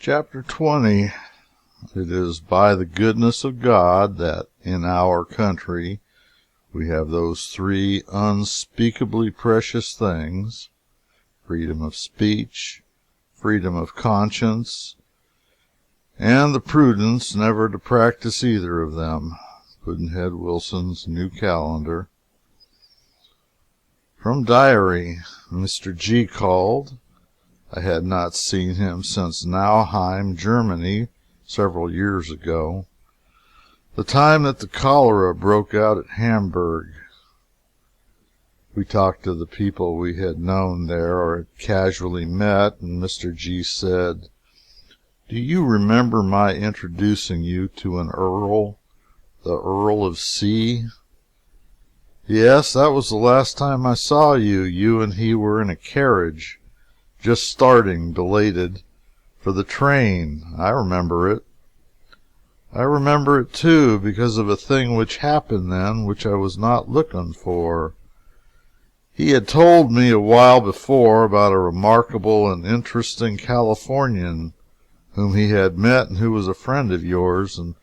Chapter 20. It is by the goodness of God that in our country we have those three unspeakably precious things: freedom of speech, freedom of conscience, and the prudence never to practice either of them. Pudd'nhead Wilson's New Calendar. From diary. Mr. G. called. I had not seen him since Nauheim, Germany, several years ago, the time that the cholera broke out at Hamburg. We talked of the people we had known there or had casually met, and Mr. G. said, "Do you remember my introducing you to an earl, the Earl of C?" "Yes, that was the last time I saw you. You and he were in a carriage, just starting, belated, for the train. I remember it. I remember it, too, because of a thing which happened then, which I was not looking for. He had told me a while before about a remarkable and interesting Californian whom he had met and who was a friend of yours, and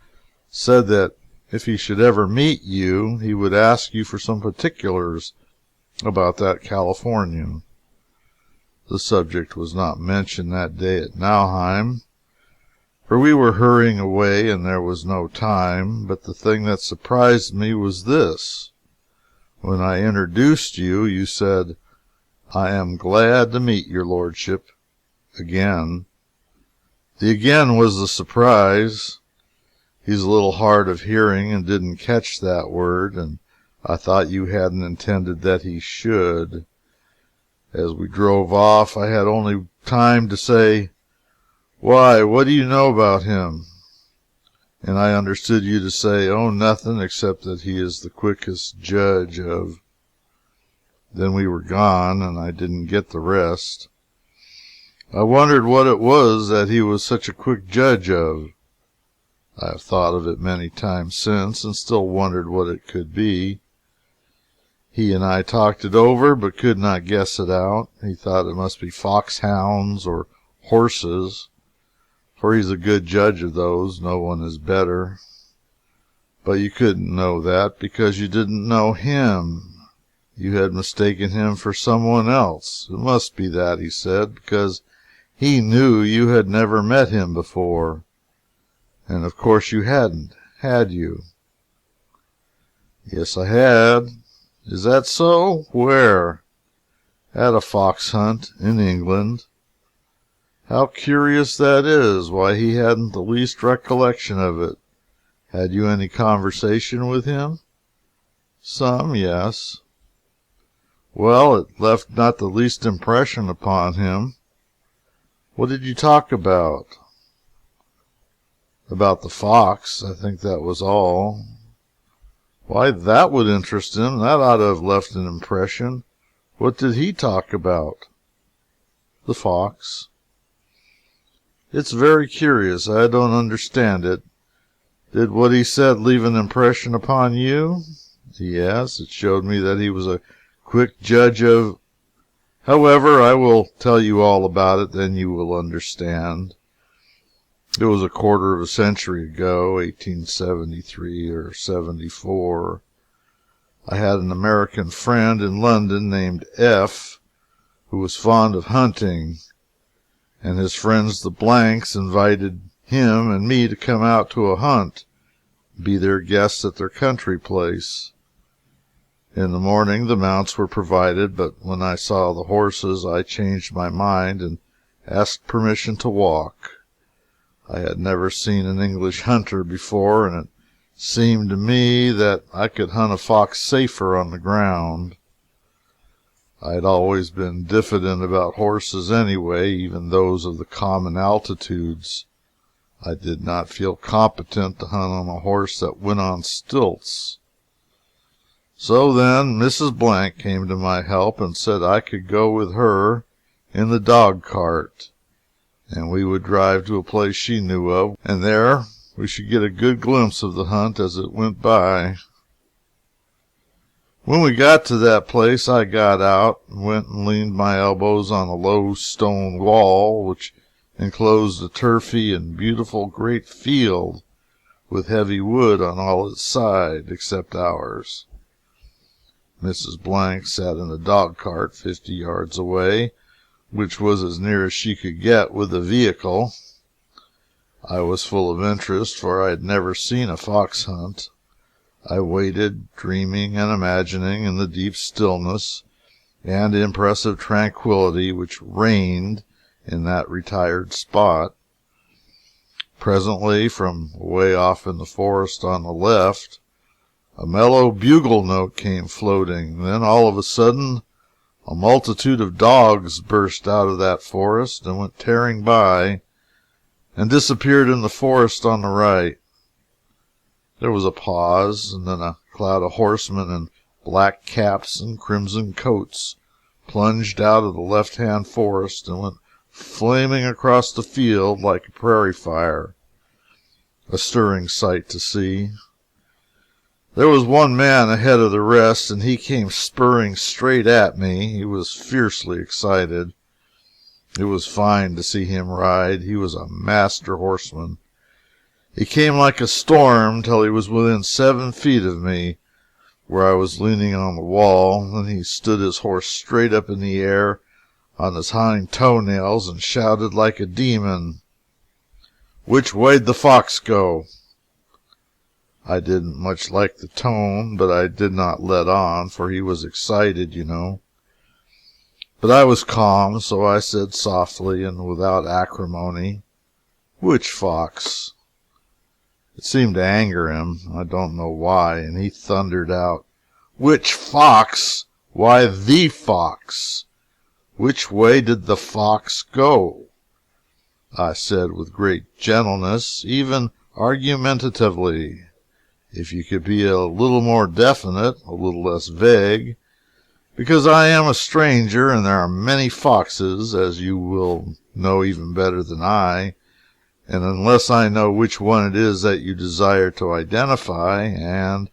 said that if he should ever meet you, he would ask you for some particulars about that Californian. The subject was not mentioned that day at Nauheim, for we were hurrying away and there was no time. But the thing that surprised me was this. When I introduced you, you said, 'I am glad to meet your lordship again.' The 'again' was the surprise. He's a little hard of hearing and didn't catch that word, and I thought you hadn't intended that he should. As we drove off, I had only time to say, 'Why, what do you know about him?' And I understood you to say, 'Oh, nothing, except that he is the quickest judge of—' Then we were gone, and I didn't get the rest. I wondered what it was that he was such a quick judge of. I have thought of it many times since, and still wondered what it could be. He and I talked it over, but could not guess it out. He thought it must be foxhounds or horses, for he's a good judge of those. No one is better. But you couldn't know that, because you didn't know him. You had mistaken him for someone else. It must be that, he said, because he knew you had never met him before. And of course you hadn't, had you?" "Yes, I had." "Is that so? Where?" "At a fox hunt in England." "How curious that is. Why, he hadn't the least recollection of it. Had you any conversation with him?" "Some, yes." "Well, it left not the least impression upon him." "What did you talk about?" "About the fox. I think that was all." "Why, that would interest him. That ought to have left an impression. What did he talk about?" "The fox." "It's very curious. I don't understand it. Did what he said leave an impression upon you?" "Yes, it showed me that he was a quick judge of— However, I will tell you all about it, then you will understand. It was a quarter of a century ago, 1873 or 74. I had an American friend in London named F., who was fond of hunting, and his friends the Blanks invited him and me to come out to a hunt, be their guests at their country place. In the morning the mounts were provided, but when I saw the horses I changed my mind and asked permission to walk. I had never seen an English hunter before, and it seemed to me that I could hunt a fox safer on the ground. I had always been diffident about horses anyway, even those of the common altitudes. I did not feel competent to hunt on a horse that went on stilts. So then Mrs. Blank came to my help and said I could go with her in the dog cart, and we would drive to a place she knew of, and there we should get a good glimpse of the hunt as it went by. When we got to that place, I got out and went and leaned my elbows on a low stone wall, which enclosed a turfy and beautiful great field with heavy wood on all its sides except ours. Mrs. Blank sat in a dog cart 50 yards away, which was as near as she could get with the vehicle. I was full of interest, for I had never seen a fox hunt. I waited, dreaming and imagining, in the deep stillness and impressive tranquility which reigned in that retired spot. Presently, from away off in the forest on the left, a mellow bugle note came floating. Then, all of a sudden, a multitude of dogs burst out of that forest and went tearing by and disappeared in the forest on the right. There was a pause, and then a cloud of horsemen in black caps and crimson coats plunged out of the left-hand forest and went flaming across the field like a prairie fire, a stirring sight to see. There was one man ahead of the rest, and he came spurring straight at me. He was fiercely excited. It was fine to see him ride. He was a master horseman. He came like a storm till he was within 7 feet of me, where I was leaning on the wall. Then he stood his horse straight up in the air on his hind toenails and shouted like a demon, "Which way'd the fox go?" I didn't much like the tone, but I did not let on, for he was excited, you know. But I was calm, so I said softly and without acrimony, "Which fox?" It seemed to anger him. I don't know why, and he thundered out, "Which fox? Why, the fox. Which way did the fox go?" I said with great gentleness, even argumentatively, "If you could be a little more definite, a little less vague, because I am a stranger and there are many foxes, as you will know even better than I, and unless I know which one it is that you desire to identify, and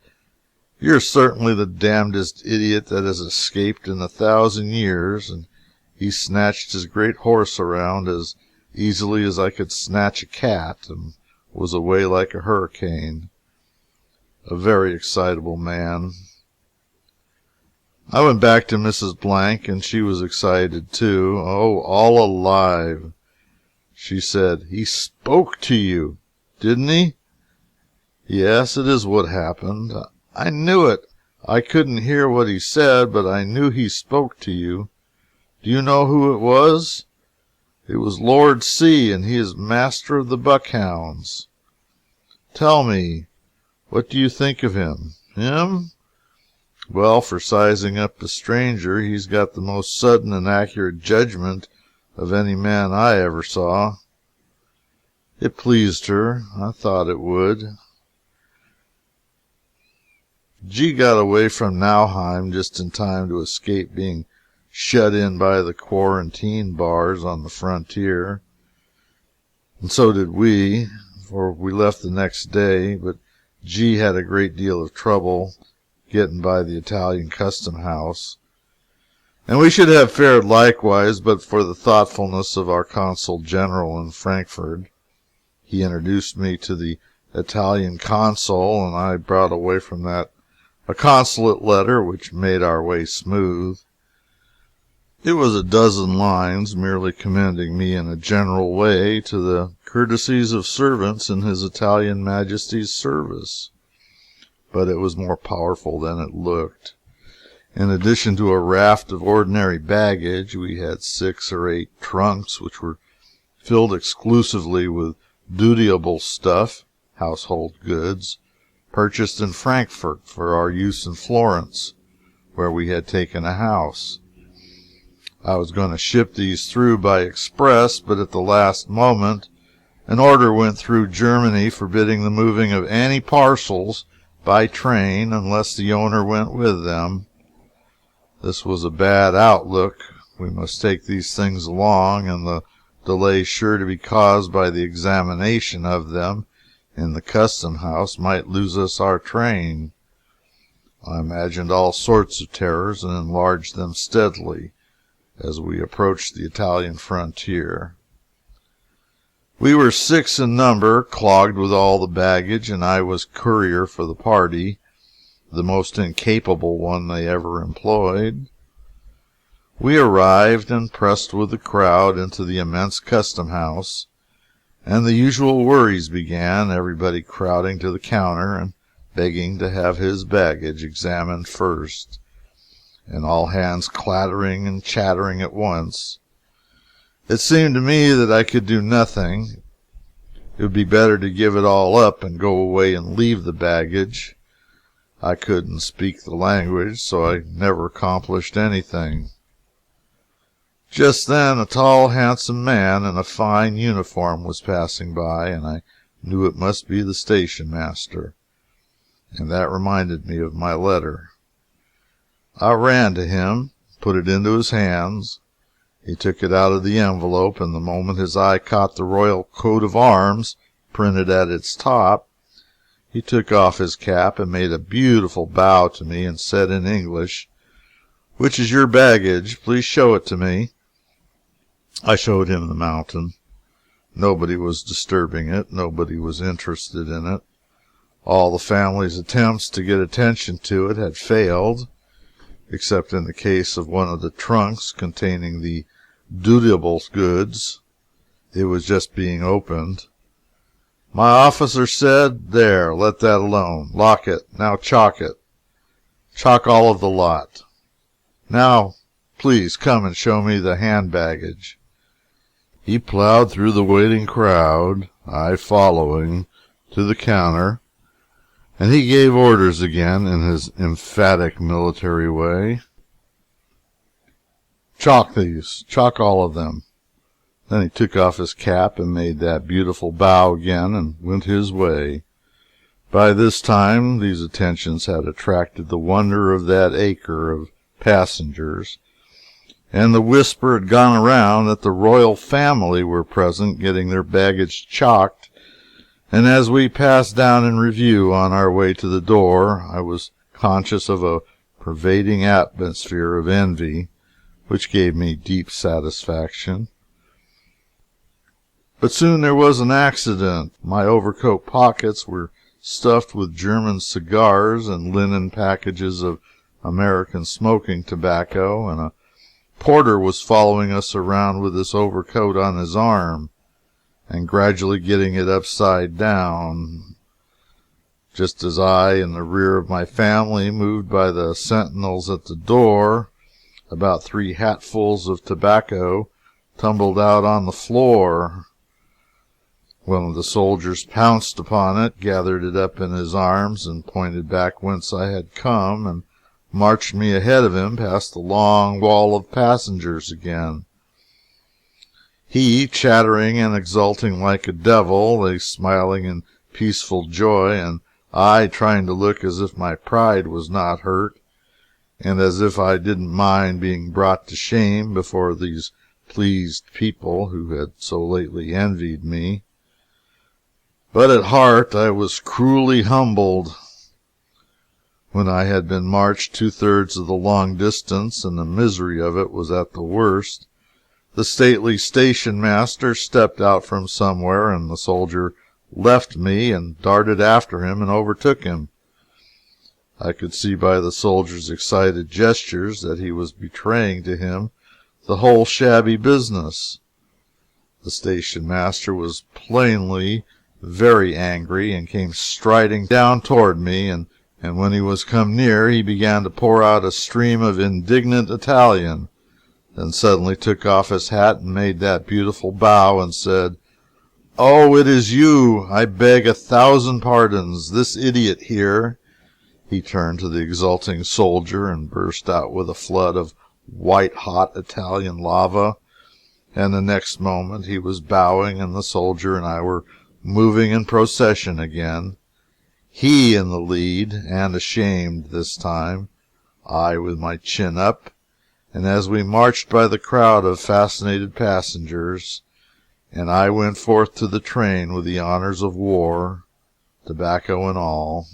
you're certainly the damnedest idiot that has escaped in 1,000 years," and he snatched his great horse around as easily as I could snatch a cat, and was away like a hurricane. A very excitable man. I went back to Mrs. Blank, and she was excited, too. Oh, all alive. She said, "He spoke to you, didn't he?" "Yes, it is what happened." "I knew it. I couldn't hear what he said, but I knew he spoke to you. Do you know who it was?" "It was Lord C., and he is master of the buckhounds." "Tell me, what do you think of him?" "Him? Well, for sizing up a stranger, he's got the most sudden and accurate judgment of any man I ever saw." It pleased her. I thought it would. G got away from Nauheim just in time to escape being shut in by the quarantine bars on the frontier, and so did we, for we left the next day. But G had a great deal of trouble getting by the Italian custom house, and we should have fared likewise but for the thoughtfulness of our consul general in Frankfort. He introduced me to the Italian consul, and I brought away from that a consulate letter which made our way smooth. It was a dozen lines, merely commending me in a general way to the courtesies of servants in His Italian Majesty's service. But it was more powerful than it looked. In addition to a raft of ordinary baggage, we had 6 or 8 trunks which were filled exclusively with dutiable stuff, household goods, purchased in Frankfort for our use in Florence, where we had taken a house. I was going to ship these through by express, but at the last moment an order went through Germany forbidding the moving of any parcels by train unless the owner went with them. This was a bad outlook. We must take these things along, and the delay sure to be caused by the examination of them in the custom house might lose us our train. I imagined all sorts of terrors and enlarged them steadily as we approached the Italian frontier. We were 6 in number, clogged with all the baggage, and I was courier for the party, the most incapable one they ever employed. We arrived and pressed with the crowd into the immense custom house, and the usual worries began, everybody crowding to the counter and begging to have his baggage examined first, and all hands clattering and chattering at once. It seemed to me that I could do nothing. It would be better to give it all up and go away and leave the baggage. I couldn't speak the language, so I never accomplished anything. Just then a tall, handsome man in a fine uniform was passing by, and I knew it must be the station master, and that reminded me of my letter. I ran to him, put it into his hands. He took it out of the envelope, and the moment his eye caught the royal coat of arms printed at its top, he took off his cap and made a beautiful bow to me and said in English, "Which is your baggage? Please show it to me." I showed him the mountain. Nobody was disturbing it. Nobody was interested in it. All the family's attempts to get attention to it had failed, except in the case of one of the trunks containing the dutiable goods. It was just being opened. My officer said, "There, let that alone. Lock it. Now chalk it. Chalk all of the lot. Now, please come and show me the hand baggage." He plowed through the waiting crowd, I following, to the counter, and he gave orders again in his emphatic military way. "Chalk these. Chalk all of them." Then he took off his cap and made that beautiful bow again and went his way. By this time these attentions had attracted the wonder of that acre of passengers, and the whisper had gone around that the royal family were present getting their baggage chalked, and as we passed down in review on our way to the door, I was conscious of a pervading atmosphere of envy, which gave me deep satisfaction. But soon there was an accident. My overcoat pockets were stuffed with German cigars and linen packages of American smoking tobacco, and a porter was following us around with this overcoat on his arm and gradually getting it upside down. Just as I, in the rear of my family, moved by the sentinels at the door, about 3 hatfuls of tobacco tumbled out on the floor. One of the soldiers pounced upon it, gathered it up in his arms, and pointed back whence I had come, and marched me ahead of him past the long wall of passengers again. He, chattering and exulting like a devil, they smiling in peaceful joy, and I trying to look as if my pride was not hurt, and as if I didn't mind being brought to shame before these pleased people who had so lately envied me. But at heart I was cruelly humbled. When I had been marched 2/3 of the long distance, and the misery of it was at the worst, the stately station master stepped out from somewhere, and the soldier left me and darted after him and overtook him. I could see by the soldier's excited gestures that he was betraying to him the whole shabby business. The station master was plainly very angry, and came striding down toward me, and when he was come near he began to pour out a stream of indignant Italian, then suddenly took off his hat and made that beautiful bow and said, "Oh, it is you! I beg 1,000 pardons! This idiot here—" He turned to the exulting soldier and burst out with a flood of white-hot Italian lava, and the next moment he was bowing, and the soldier and I were moving in procession again, he in the lead, and ashamed this time, I with my chin up, and as we marched by the crowd of fascinated passengers, and I went forth to the train with the honors of war, tobacco and all.